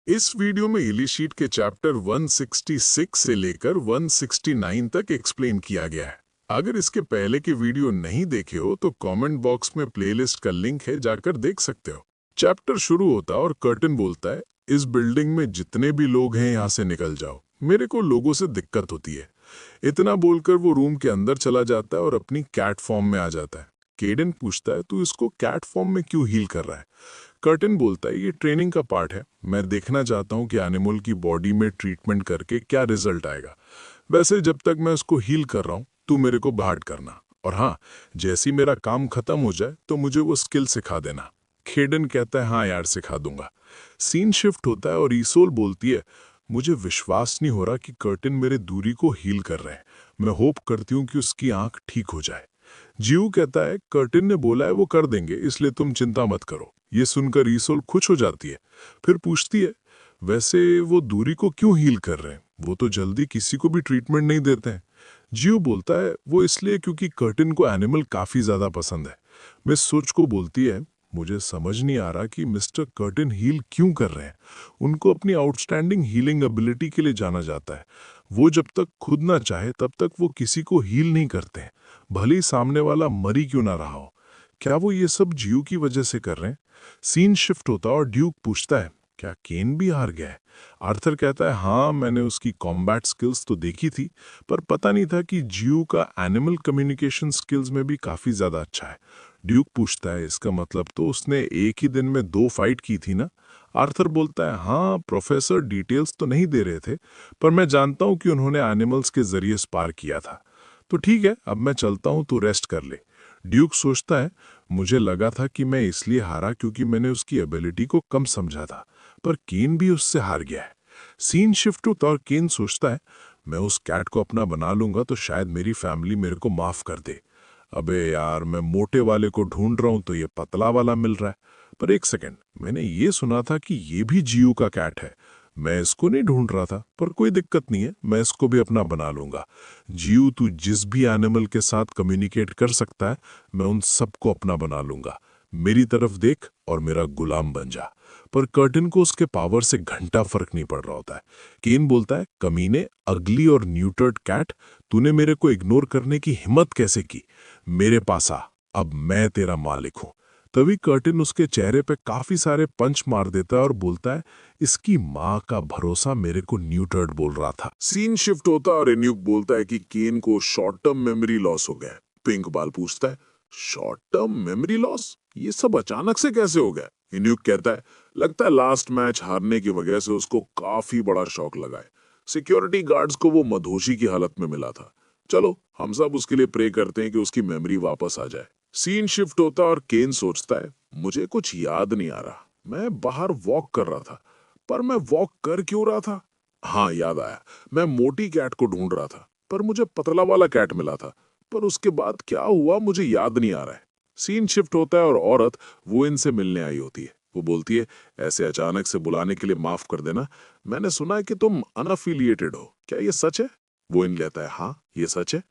इस वीडियो में इलीशीट के चैप्टर 166 से लेकर 169 तक एक्सप्लेन किया गया है। अगर इसके पहले के वीडियो नहीं देखे हो तो कमेंट बॉक्स में प्लेलिस्ट का लिंक है, जाकर देख सकते हो। चैप्टर शुरू होता है और कर्टन बोलता है, इस बिल्डिंग में जितने भी लोग हैं यहाँ से निकल जाओ, मेरे को लोगों से दिक्कत होती है। इतना बोलकर वो रूम के अंदर चला जाता है और अपनी कैट फॉर्म में आ जाता है। केडन पूछता है, तू इसको कैट फॉर्म में क्यों हील कर रहा है? कर्टन बोलता है, ये ट्रेनिंग का पार्ट है। मैं देखना चाहता हूँ कि एनिमल की बॉडी में ट्रीटमेंट करके क्या रिजल्ट आएगा। वैसे जब तक मैं उसको हील कर रहा हूँ तू मेरे को बाहर करना, और हाँ, जैसी मेरा काम खत्म हो जाए तो मुझे वो स्किल सिखा देना। खेडन कहता है, हाँ यार, सिखा दूंगा। सीन शिफ्ट होता है और ईसोल बोलती है, मुझे विश्वास नहीं हो रहा कि कर्टन मेरे दूरी को हील कर रहे हैं। मैं होप करती हूँ कि उसकी आंख ठीक हो जाए। जीव कहता है, कर्टन ने बोला है वो कर देंगे, इसलिए तुम चिंता मत करो। ये सुनकर ईसोल खुश हो जाती है। फिर पूछती है, वैसे वो दूरी को क्यों हील कर रहे हैं? वो तो जल्दी किसी को भी ट्रीटमेंट नहीं देते हैं। जीव बोलता है, वो इसलिए क्योंकि कर्टन को एनिमल काफी ज्यादा पसंद है। मिस सोच को बोलती है, मुझे समझ नहीं आ रहा कि मिस्टर कर्टन हील क्यों कर रहे हैं। उनको अपनी आउटस्टैंडिंग हीलिंग एबिलिटी के लिए जाना जाता है। वो जब तक खुद ना चाहे तब तक वो किसी को हील नहीं करते हैं, भले ही सामने वाला मरी क्यों ना रहा हो। क्या वो ये सब ड्यूक की वजह से कर रहे हैं? सीन शिफ्ट होता और ड्यूक पूछता है, क्या केन भी हार गया है? आर्थर कहता है, हाँ, मैंने उसकी कॉम्बैट स्किल्स तो देखी थी, पर पता नहीं था कि जियो का एनिमल कम्युनिकेशन स्किल्स में भी काफी ज्यादा अच्छा है। ड्यूक पूछता है, इसका मतलब तो उसने एक ही दिन में 2 फाइट की थी ना? आर्थर बोलता है, हाँ, प्रोफेसर डिटेल्स तो नहीं दे रहे थे, पर मैं जानता हूं कि उन्होंने एनिमल्स के जरिए स्पार किया था। तो ठीक है, अब मैं चलता हूं, तू रेस्ट कर ले। ड्यूक सोचता है, मुझे लगा था कि मैं इसलिए हारा क्योंकि मैंने उसकी एबिलिटी को कम समझा था, पर केन भी उससे हार गया है। सीन शिफ्ट होता और केन सोचता है, मैं उस कैट को अपना बना लूंगा तो शायद मेरी फैमिली मेरे को माफ कर दे। अबे यार, मैं मोटे वाले को ढूंढ रहा हूं तो ये पतला वाला मिल रहा है। पर एक सेकंड, मैंने ये सुना था कि ये भी जियो का कैट है। मैं इसको नहीं ढूंढ रहा था, पर कोई दिक्कत नहीं है, मैं इसको भी अपना बना लूंगा। जियो, तू जिस भी एनिमल के साथ कम्युनिकेट कर सकता है, मैं उन सबको अपना बना लूंगा। मेरी तरफ देख और मेरा गुलाम बन जा। पर कर्टन को उसके पावर से घंटा फर्क नहीं पड़ रहा होता है। केन बोलता है, कमीने, अगली और न्यूटर्ड कैट, तूने मेरे को इग्नोर करने की हिम्मत कैसे की? मेरे पास आ, अब मैं तेरा मालिक हूं। तभी कर्टन उसके चेहरे पे काफी सारे पंच मार देता है और बोलता है, इसकी माँ का भरोसा मेरे को न्यूटर्ड बोल रहा था। सीन शिफ्ट होता और इन्यूक बोलता है कि केन को शॉर्ट टर्म मेमोरी लॉस हो गया है। पिंक बाल पूछता है, शॉर्ट टर्म मेमोरी लॉस? ये सब अचानक से कैसे हो गया? इन्यूक कहता है, लगता है लास्ट मैच हारने की वजह से उसको काफी बड़ा शॉक लगा है। सिक्योरिटी गार्ड्स को वो मधोशी की हालत में मिला था। चलो, हम सब उसके लिए प्रे करते हैं कि उसकी मेमोरी वापस आ जाए। सीन शिफ्ट होता और केन सोचता है, मुझे कुछ याद नहीं आ रहा। मैं बाहर वॉक कर रहा था, पर मैं वॉक कर क्यों रहा था? हाँ, याद आया, मैं मोटी कैट को ढूंढ रहा था, पर मुझे पतला वाला कैट मिला था। पर उसके बाद क्या हुआ मुझे याद नहीं आ रहा है। सीन शिफ्ट होता है और औरत वो इनसे मिलने आई होती है। वो बोलती है, ऐसे अचानक से बुलाने के लिए माफ कर देना। मैंने सुना है कि तुम अनअफिलिएटेड हो, क्या ये सच है? वो इन लेता है, हाँ, ये सच है।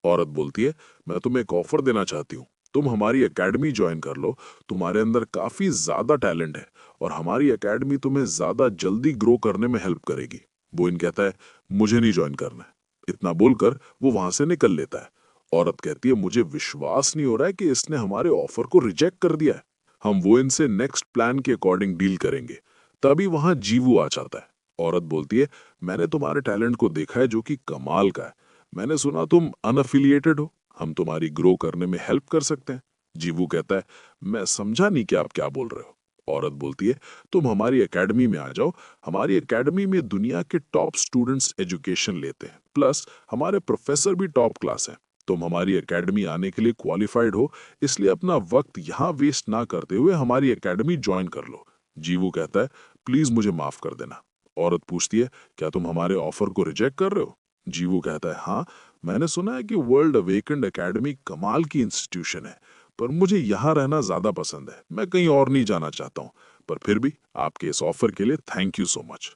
औरत बोलती है, मैं तुम्हें एक ऑफर देना चाहती हूँ, तुम हमारी एकेडमी ज्वाइन कर लो। तुम्हारे अंदर काफी ज्यादा टैलेंट है और हमारी एकेडमी तुम्हें ज्यादा जल्दी ग्रो करने में हेल्प करेगी। बोइन कहता है, मुझे नहीं ज्वाइन करना है। इतना बोलकर वो वहां से निकल लेता है। औरत कहती है, मुझे विश्वास नहीं हो रहा है कि इसने हमारे ऑफर को रिजेक्ट कर दिया है। हम वो इनसे नेक्स्ट प्लान के अकॉर्डिंग डील करेंगे। तभी वहां जीवू आ जाता है। औरत बोलती है, मैंने तुम्हारे टैलेंट को देखा है जो कि कमाल का है। मैंने सुना तुम अनअफिलिएटेड हो, हम तुम्हारी ग्रो करने में हेल्प कर सकते हैं। जीवू कहता है, मैं समझा नहीं कि आप क्या बोल रहे हो। औरत बोलती है, तुम हमारी एकेडमी में आ जाओ। हमारी एकेडमी में दुनिया के टॉप स्टूडेंट्स एजुकेशन लेते हैं, प्लस हमारे प्रोफेसर भी टॉप क्लास हैं। तुम हमारी एकेडमी आने के लिए क्वालिफाइड हो, इसलिए अपना वक्त यहाँ वेस्ट ना करते हुए हमारी एकेडमी ज्वाइन कर लो। जीवू कहता है, प्लीज मुझे माफ कर देना। औरत पूछती है, क्या तुम हमारे ऑफर को रिजेक्ट कर रहे हो? जीवू कहता है, हाँ, मैंने सुना है कि वर्ल्ड अवेकेंड एकेडमी कमाल की इंस्टीट्यूशन है, पर मुझे यहाँ रहना ज्यादा पसंद है। मैं कहीं और नहीं जाना चाहता हूँ। पर फिर भी आपके इस ऑफर के लिए थैंक यू सो मच।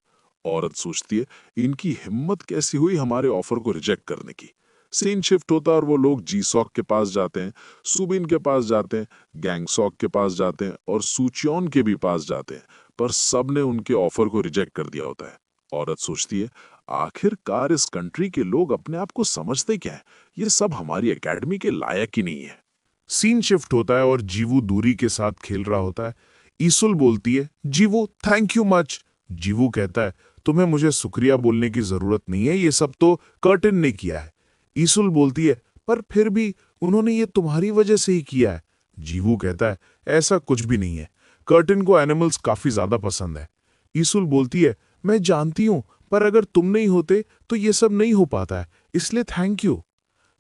औरत सोचती है, इनकी हिम्मत कैसी हुई हमारे ऑफर को रिजेक्ट करने की। सीन शिफ्ट होता है और वो लोग जी सॉक के पास जाते हैं, सुबिन के पास जाते हैं, गैंगसॉक के पास जाते हैं और सूचियोन के भी पास जाते हैं, पर सब ने उनके ऑफर को रिजेक्ट कर दिया होता है। औरत सोचती है, आखिरकार इस कंट्री के लोग अपने आप को समझते क्या है, ये सब हमारी एकेडमी के लायक ही नहीं है। सीन शिफ्ट होता है और जीवू दूरी के साथ खेल रहा होता है। ईसुल बोलती है, जीवू थैंक यू मच। जीवू कहता है, तुम्हें मुझे शुक्रिया बोलने की जरूरत नहीं है, ये सब तो कर्टन ने किया है। ईसुल बोलती है, पर फिर भी उन्होंने ये तुम्हारी वजह से ही किया है। जीवू कहता है, ऐसा कुछ भी नहीं है, कर्टन को एनिमल्स काफी ज्यादा पसंद है। ईसुल बोलती है, मैं जानती हूं, पर अगर तुम नहीं होते तो ये सब नहीं हो पाता है, इसलिए थैंक यू।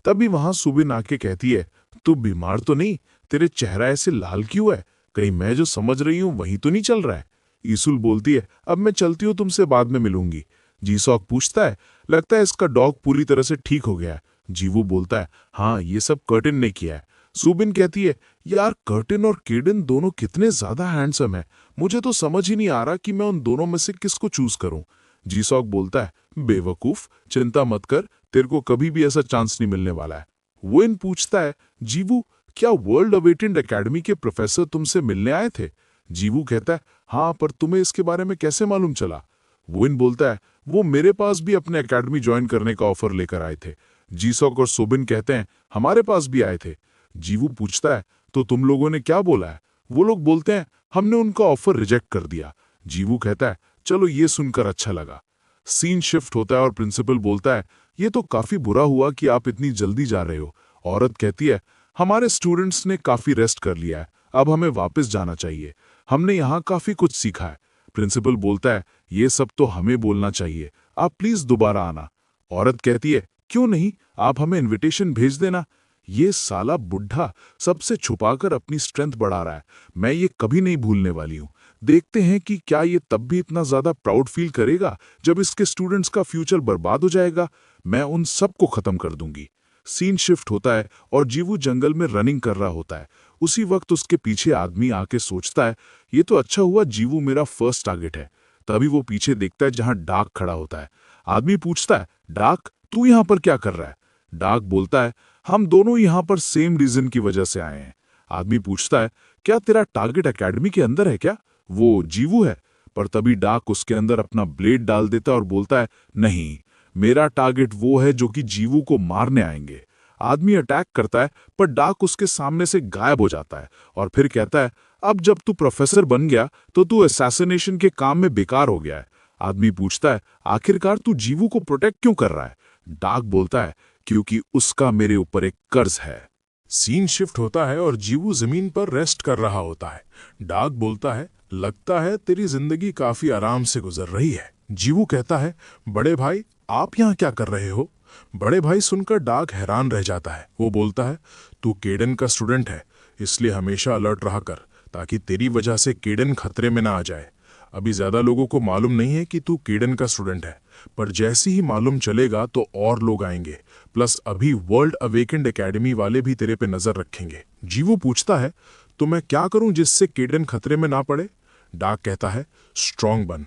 तभी वहां सुबिन आके कहती है, तू बीमार तो नहीं, तेरे चेहरा ऐसे लाल क्यों है, कहीं मैं जो समझ रही हूं वही तो नहीं चल रहा है। ईसुल बोलती है, अब मैं चलती हूँ, तुमसे बाद में मिलूंगी। जीसॉक पूछता है, लगता है इसका डॉग पूरी तरह से ठीक हो गया है। जीवू बोलता है, हाँ ये सब कर्टन ने किया है। सुबिन कहती है, यार कर्टन और केडन दोनों कितने ज्यादा हैंडसम है, मुझे तो समझ ही नहीं आ रहा कि मैं उन दोनों में से किसको चूज करूं। जीसॉक बोलता है, बेवकूफ, चिंता मत कर, तेरे को कभी भी ऐसा चांस नहीं मिलने वाला है। वोइन पूछता है, जीवू क्या वर्ल्ड अवेटेड एकेडमी के प्रोफेसर तुमसे मिलने आए थे? जीवू कहता है, हाँ, पर तुम्हें इसके बारे में कैसे मालूम चला? वोइन बोलता है, वो मेरे पास भी अपने एकेडमी ज्वाइन करने का ऑफर लेकर आए थे। जीसॉक और सोबिन कहते हैं, हमारे पास भी आए थे। जीवू पूछता है, तो तुम लोगों ने क्या बोला है? वो लोग बोलते हैं, हमने उनका ऑफर रिजेक्ट कर दिया। जीवू कहता है, चलो ये सुनकर अच्छा लगा। सीन शिफ्ट होता है और प्रिंसिपल बोलता है, ये तो काफी बुरा हुआ कि आप इतनी जल्दी जा रहे हो। औरत कहती है, हमारे स्टूडेंट्स ने काफी रेस्ट कर लिया है, अब हमें वापस जाना चाहिए, हमने यहाँ काफी कुछ सीखा है। प्रिंसिपल बोलता है, ये सब तो हमें बोलना चाहिए, आप प्लीज दोबारा आना। औरत कहती है, क्यों नहीं, आप हमें इनविटेशन भेज देना। ये साला बुढ़ा सबसे छुपाकर अपनी स्ट्रेंथ बढ़ा रहा है, मैं ये कभी नहीं भूलने वाली हूँ। देखते हैं कि क्या ये तब भी इतना ज्यादा प्राउड फील करेगा जब इसके स्टूडेंट्स का फ्यूचर बर्बाद हो जाएगा। मैं उन सबको खत्म कर दूंगी। सीन शिफ्ट होता है और जीवू जंगल में रनिंग कर रहा होता है। उसी वक्त उसके पीछे आदमी आके सोचता है, ये तो अच्छा हुआ जीवू मेरा फर्स्ट टारगेट है। तभी वो पीछे देखता है जहां डाक खड़ा होता है। आदमी पूछता है, डाक तू यहाँ पर क्या कर रहा है? डाक बोलता है, हम दोनों यहाँ पर सेम रीजन की वजह से आए हैं। आदमी पूछता है, क्या तेरा टारगेट एकेडमी के अंदर है क्या? वो जीवू है। पर तभी डाक उसके अंदर अपना ब्लेड डाल देता है और बोलता है, नहीं, मेरा टारगेट वो है जो कि जीवू को मारने आएंगे। आदमी अटैक करता है, पर डाक उसके सामने से गायब हो जाता है और फिर कहता है, अब जब तू प्रोफेसर बन गया तो तू असैसिनेशन के काम में बेकार हो गया है। आदमी पूछता है, आखिरकार तू जीवू को प्रोटेक्ट क्यों कर रहा है? डाक बोलता है, क्योंकि उसका मेरे ऊपर एक कर्ज है। सीन शिफ्ट होता है और जीवू जमीन पर रेस्ट कर रहा होता है। डाक बोलता है, लगता है तेरी जिंदगी काफी आराम से गुजर रही है। जीवू कहता है, बड़े भाई आप यहाँ क्या कर रहे हो? बड़े भाई सुनकर डाक हैरान रह जाता है। वो बोलता है, तू केडन का स्टूडेंट है, इसलिए हमेशा अलर्ट रहा कर, ताकि तेरी वजह से केडन खतरे में ना आ जाए। अभी ज्यादा लोगों को मालूम नहीं है कि तू केडन का स्टूडेंट है, पर जैसे ही मालूम चलेगा तो और लोग आएंगे, प्लस अभी वर्ल्ड अवेकेंड एकेडमी वाले भी तेरे पे नजर रखेंगे। जीवू पूछता है, तो मैं क्या करूं जिससे केडन खतरे में ना पड़े? डाक कहता है, स्ट्रांग बन,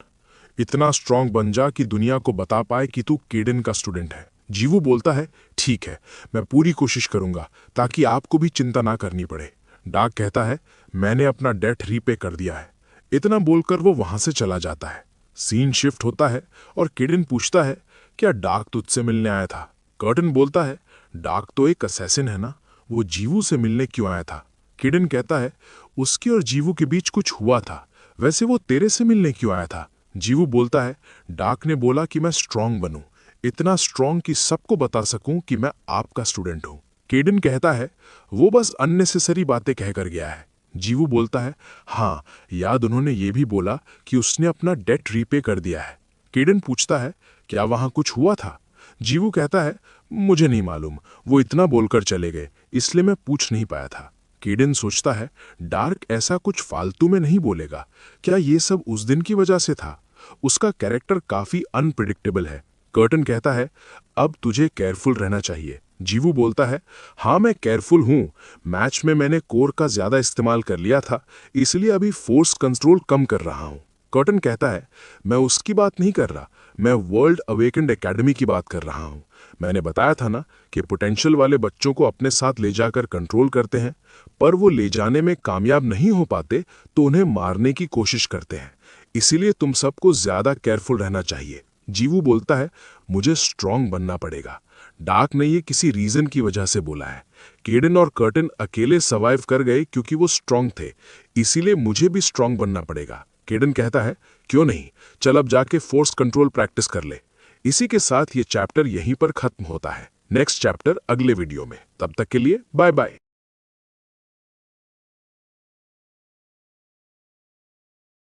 इतना स्ट्रांग बन जा कि दुनिया को बता पाए कि तू केडन का स्टूडेंट है। जीवू बोलता है, ठीक है, मैं पूरी कोशिश करूंगा ताकि आपको भी चिंता ना करनी पड़े। डाक कहता है, मैंने अपना डेट रीपे कर दिया है। इतना बोलकर वो वहां से चला जाता है। सीन शिफ्ट होता है और केडन पूछता है, क्या डाक तुझसे मिलने आया था? कर्टन बोलता है, डाक तो एक असैसिन है ना, वो जीवू से मिलने क्यों आया था? केडन कहता है, उसके और जीवू के बीच कुछ हुआ था, वैसे वो तेरे से मिलने क्यों आया था? जीवू बोलता है, डाक ने बोला कि मैं स्ट्रांग बनूं, इतना स्ट्रांग कि सबको बता सकूं कि मैं आपका स्टूडेंट हूं। केडन कहता है, वो बस अननेसेसरी बातें कहकर गया है। जीवू बोलता है, हाँ, याद उन्होंने ये भी बोला कि उसने अपना डेट रीपे कर दिया है। केडन पूछता है, क्या वहां कुछ हुआ था? जीवू कहता है, मुझे नहीं मालूम, वो इतना बोलकर चले गए, इसलिए मैं पूछ नहीं पाया था। केडन सोचता है, डार्क ऐसा कुछ फालतू में नहीं बोलेगा, क्या ये सब उस दिन की वजह से था? उसका कैरेक्टर काफी अनप्रिडिक्टेबल है। कर्टन कहता है, अब तुझे केयरफुल रहना चाहिए। जीवू बोलता है, हाँ मैं केयरफुल हूं, मैच में मैंने कोर का ज्यादा इस्तेमाल कर लिया था, इसलिए अभी फोर्स कंट्रोल कम कर रहा हूं। कर्टन कहता है, मैं उसकी बात नहीं कर रहा, मैं वर्ल्ड अवेकेंड एकेडमी की बात कर रहा हूँ। मैंने बताया था ना कि पोटेंशियल वाले बच्चों को अपने साथ ले जाकर कंट्रोल करते हैं, पर वो ले जाने में कामयाब नहीं हो पाते तो उन्हें मारने की कोशिश करते हैं। इसीलिए तुम सबको ज्यादा केयरफुल रहना चाहिए। जीवू बोलता है, मुझे स्ट्रांग बनना पड़ेगा। डार्क ने ये किसी रीजन की वजह से बोला है। केडन और कर्टन अकेले सर्वाइव कर गए क्योंकि वो स्ट्रांग थे, इसीलिए मुझे भी स्ट्रांग बनना पड़ेगा। केडन कहता है, क्यों नहीं, चल अब जाके फोर्स कंट्रोल प्रैक्टिस कर ले। इसी के साथ ये चैप्टर यहीं पर खत्म होता है। नेक्स्ट चैप्टर अगले वीडियो में। तब तक के लिए बाय बाय।